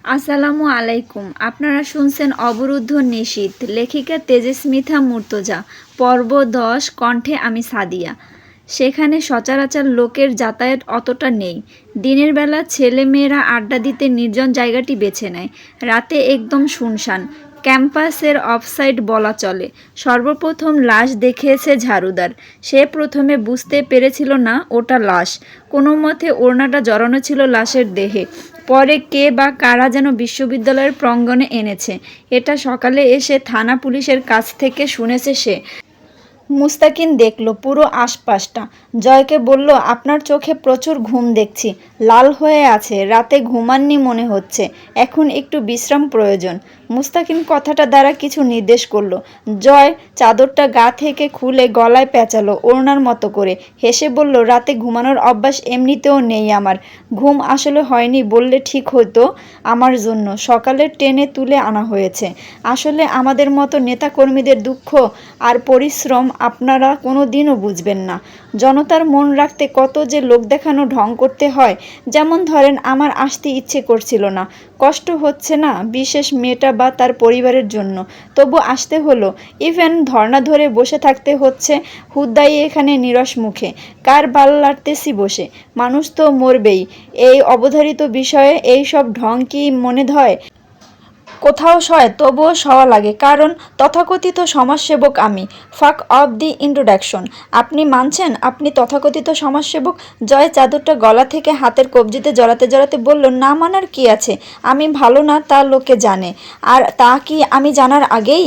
আসসালামু আলাইকুম। আপনারা শুনছেন অবরুদ্ধ নিশীথ, লেখিকা তেজস্মিতা মুর্তজা, পর্ব 10, কণ্ঠে আমি সাদিয়া। সেখানে সচরাচর লোকের যাতায়াত অতটা নেই। দিনের বেলা ছেলেমেয়েরা আড্ডা দিতে নির্জন জায়গাটি বেছে নেয়। রাতে একদম শুনশান, ক্যাম্পাসের অফসাইড বলা চলে। সর্বপ্রথম লাশ দেখিয়েছে ঝাড়ুদার। সে প্রথমে বুঝতে পেরেছিল না ওটা লাশ। কোনো মতে ওড়নাটা জড়ানো ছিল লাশের দেহে। পরে কে বা কারা যেন বিশ্ববিদ্যালয়ের প্রাঙ্গণে এনেছে। এটা সকালে এসে থানা পুলিশের কাছ থেকে শুনেছে সে। মুস্তাকিন দেখল পুরো আশপাশটা। জয়কে বলল, আপনার চোখে প্রচুর ঘুম দেখছি, লাল হয়ে আছে, রাতে ঘুমাননি মনে হচ্ছে, এখন একটু বিশ্রাম প্রয়োজন। মুস্তাকিন কথাটা দ্বারা কিছু নির্দেশ করল। জয় চাদরটা গা থেকে খুলে গলায় পেঁচালো ওড়নার মতো করে, হেসে বলল, রাতে ঘুমানোর অভ্যাস এমনিতেও নেই আমার। ঘুম আসলে হয়নি বললে ঠিক হতো। আমার জন্য সকালের ট্রেনে তুলে আনা হয়েছে। আসলে আমাদের মতো নেতাকর্মীদের দুঃখ আর পরিশ্রম আপনারা কোনো দিনও বুঝবেন না। জনতার মন রাখতে কত যে লোক দেখানো ঢং করতে হয়। যেমন ধরেন, আমার আসতে ইচ্ছে করছিল না, কষ্ট হচ্ছে না বিশেষ মেয়েটা বা তার পরিবারের জন্য, তবু আসতে হলো। ইভেন ধর্ণা ধরে বসে থাকতে হচ্ছে হুদ্দাই এখানে নিরস মুখে। কার বাল লাড়তেছি বসে, মানুষ তো মরবেই। এই অবধারিত বিষয়ে এই সব ঢং কি মনে হয়? কোথাও সয়, তবুও সওয়া লাগে, কারণ তথাকথিত সমাজসেবক আমি। ফাক অফ দি ইন্ট্রোডাকশন। আপনি মানছেন আপনি তথাকথিত সমাজসেবক? জয় চাদরটা গলা থেকে হাতের কবজিতে জড়াতে জড়াতে বলল, না মানার কি আছে? আমি ভালো না তা লোকে জানে, আর তা কি আমি জানার আগেই?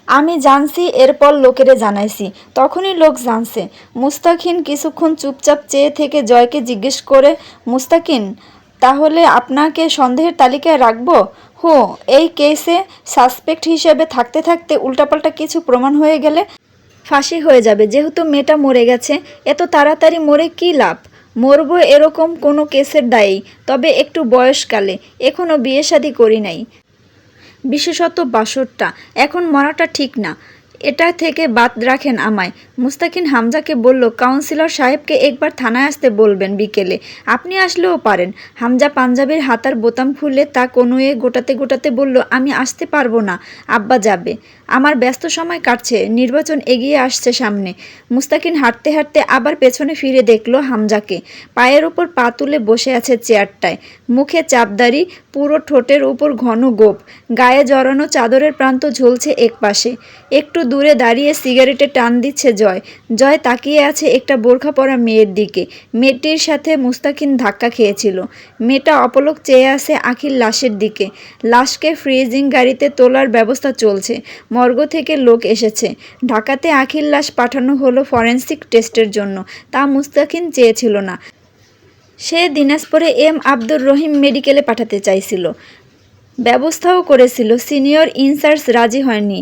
আমি জানছি, এরপর লোকেরে জানাইছি, তখনই লোক জানছে। মুস্তাকিন কিছুক্ষণ চুপচাপ চেয়ে থেকে জয়কে জিজ্ঞেস করে, মুস্তাকিন, তাহলে আপনাকে সন্দেহের তালিকায় রাখবো? হো, এই কেসে সাসপেক্ট হিসেবে থাকতে থাকতে উল্টাপাল্টা কিছু প্রমাণ হয়ে গেলে ফাঁসি হয়ে যাবে। যেহেতু মেয়েটা মরে গেছে, এত তাড়াতাড়ি মরে কী লাভ? মরবো এরকম কোনো কেসের দায়েই, তবে একটু বয়সকালে, এখনও বিয়ে শাদী করি নাই, বিশেষত বাসরটা। এখন মরাটা ঠিক না, এটা থেকে বাদ রাখেন আমায়। মুস্তাকিন হামজাকে বলল, কাউন্সিলর সাহেবকে একবার থানায় আসতে বলবেন বিকেলে, আপনি আসলেও পারেন। হামজা পাঞ্জাবির হাতার বোতাম খুলে তা কনুয়ে গোটাতে গোটাতে বলল, আমি আসতে পারবো না, আব্বা যাবে। আমার ব্যস্ত সময় কাটছে, নির্বাচন এগিয়ে আসছে সামনে। মুস্তাকিন হাঁটতে হাঁটতে আবার পেছনে ফিরে দেখল হামজাকে। পায়ের ওপর পা তুলে বসে আছে চেয়ারটায়, মুখে চাপদারি, পুরো ঠোঁটের উপর ঘন গোঁফ, গায়ে জড়ানো চাদরের প্রান্ত ঝুলছে একপাশে। একটু দূরে দাঁড়িয়ে সিগারেটে টান দিচ্ছে জয়। জয় তাকিয়ে আছে একটা বোরখা পরা মেয়ের দিকে। মেয়েটির সাথে মুস্তাকিন ধাক্কা খেয়েছিল। মেয়েটা অপলক চেয়ে আছে আখির লাশের দিকে। লাশকে ফ্রিজিং গাড়িতে তোলার ব্যবস্থা চলছে। মর্গ থেকে লোক এসেছে। ঢাকাতে আখির লাশ পাঠানো হলো ফরেন্সিক টেস্টের জন্য, তা মুস্তাকিন চেয়েছিল না। সে দিনাজপুরে এম আব্দুর রহিম মেডিকেলে পাঠাতে চাইছিল, ব্যবস্থাও করেছিল। সিনিয়র ইনচার্জ রাজি হয়নি।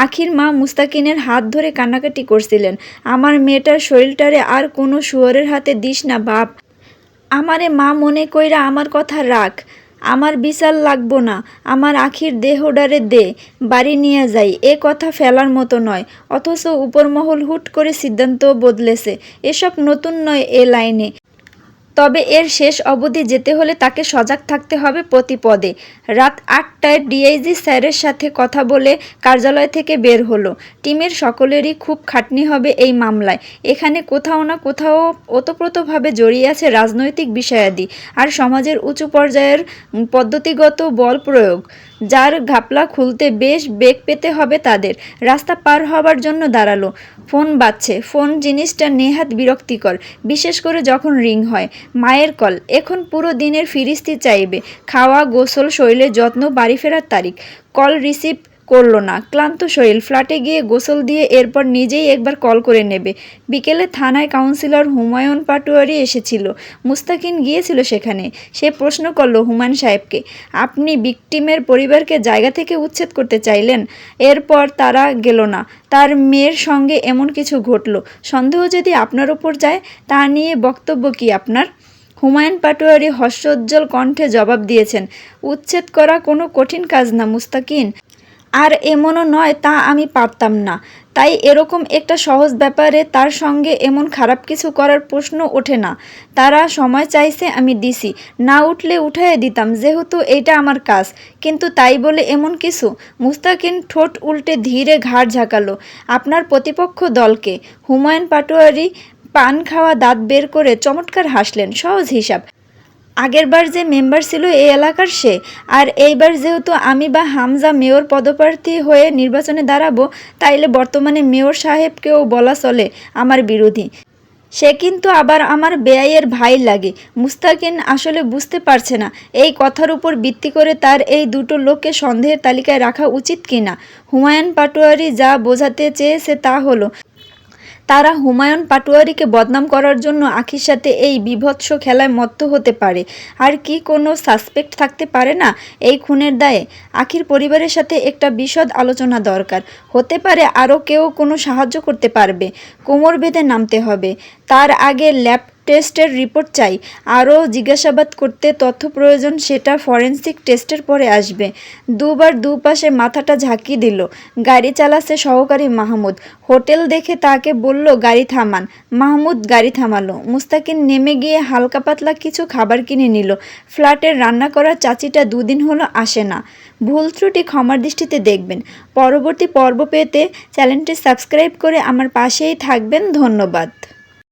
আখির মা মুস্তাকিনের হাত ধরে কান্নাকাটি করছিলেন, আমার মেয়েটার শরীরটারে আর কোনো শুয়োরের হাতে দিস না বাপ, আমারে মা মনে কইরা আমার কথা রাখ, আমার বিচার লাগবো না, আমার আখির দেহডারে দে, বাড়ি নিয়ে যাই। এ কথা ফেলার মতো নয়, অথচ উপরমহল হুট করে সিদ্ধান্ত বদলেছে। এসব নতুন নয় এ লাইনে, তবে এর শেষ অবধি যেতে হলে তাকে সজাগ থাকতে হবে প্রতি পদে। রাত 8টায় ডিআইজি স্যারের সাথে কথা বলে কার্যালয় থেকে বের হলো। টিমের সকলেরই খুব খাটনি হবে এই মামলায়। এখানে কোথাও না কোথাও ওতপ্রোতভাবে জড়িয়ে আছে রাজনৈতিক বিষয়াদি আর সমাজের উঁচু পর্যায়ের পদ্ধতিগত বল প্রয়োগ, যার ঘাপলা খুলতে বেশ বেগ পেতে হবে তাদের। রাস্তা পার হবার জন্য দাঁড়ালো। ফোন বাজছে। ফোন জিনিসটা নেহাত বিরক্তিকর, বিশেষ করে যখন রিং হয়। মায়ের কল। এখন পুরো দিনের ফিরিস্তি চাইবে, খাওয়া, গোসল, শরীরের যত্ন, বাড়ি ফেরার তারিখ। কল রিসিভ করলো না, ক্লান্ত শরীর। ফ্ল্যাটে গিয়ে গোসল দিয়ে এরপর নিজেই একবার কল করে নেবে। বিকেলে থানায় কাউন্সিলর হুমায়ুন পাটোয়ারি এসেছিল। মুস্তাকিন গিয়েছিল সেখানে। সে প্রশ্ন করল হুমায়ুন সাহেবকে, আপনি ভিকটিমের পরিবারকে জায়গা থেকে উচ্ছেদ করতে চাইলেন? এরপর তারা গেল না, তার মেয়ের সঙ্গে এমন কিছু ঘটল, সন্দেহ যদি আপনার ওপর যায়, তা নিয়ে বক্তব্য কি আপনার? হুমায়ুন পাটোয়ারি হাস্যোজ্জ্বল কণ্ঠে জবাব দিয়েছেন, উচ্ছেদ করা কোনো কঠিন কাজ না মুস্তাকিন, আর এমনও নয় তা আমি পারতাম না। তাই এরকম একটা সহজ ব্যাপারে তার সঙ্গে এমন খারাপ কিছু করার প্রশ্ন ওঠে না। তারা সময় চাইছে, আমি দিছি, না উঠলে উঠাইয়া দিতাম, যেহেতু এইটা আমার কাজ। কিন্তু তাই বলে এমন কিছু? মুস্তাকিন ঠোঁট উল্টে ধীরে ঘাড় ঝাঁকালো। আপনার প্রতিপক্ষ দলকে? হুমায়ুন পাটোয়ারি পান খাওয়া দাঁত বের করে চমৎকার হাসলেন। সহজ হিসাব। আগেরবার যে মেম্বার ছিল এই এলাকার সে, আর এইবার যেহেতু আমি বা হামজা মেয়র পদপ্রার্থী হয়ে নির্বাচনে দাঁড়াবো, তাইলে বর্তমানে মেয়র সাহেবকেও বলা চলে আমার বিরোধী। সে কিন্তু আবার আমার বেয়াইয়ের ভাই লাগে। মুস্তাকিন আসলে বুঝতে পারছে না এই কথার উপর ভিত্তি করে তার এই দুটো লোককে সন্দেহের তালিকায় রাখা উচিত কিনা। হুমায়ুন পাটোয়ারি যা বোঝাতে চেয়েছে তা হলো, তারা হুমায়ুন পাটোয়ারিকে বদনাম করার জন্য আখির সাথে এই বীভৎস খেলায় মত্ত হতে পারে। আর কি কোনো সাসপেক্ট থাকতে পারে না এই খুনের দায়ে? আখির পরিবারের সাথে একটা বিশদ আলোচনা দরকার। হতে পারে আরও কেউ কোনো সাহায্য করতে পারবে। কোমর বেঁধে নামতে হবে। তার আগে ল্যাব টেস্টের রিপোর্ট চাই। আরও জিজ্ঞাসাবাদ করতে তথ্য প্রয়োজন, সেটা ফরেন্সিক টেস্টের পরে আসবে। দুবার দুপাশে মাথাটা ঝাঁকিয়ে দিল। গাড়ি চালাচ্ছে সহকারী মাহমুদ। হোটেল দেখে তাকে বলল গাড়ি থামান। মাহমুদ গাড়ি থামালো। মুস্তাকিন নেমে গিয়ে হালকা পাতলা কিছু খাবার কিনে নিল। ফ্ল্যাটের রান্না করা চাচিটা দুদিন হলো আসে না। ভুল ত্রুটি ক্ষমার দৃষ্টিতে দেখবেন। পরবর্তী পর্ব পেতে চ্যানেলটি সাবস্ক্রাইব করে আমার পাশেই থাকবেন। ধন্যবাদ।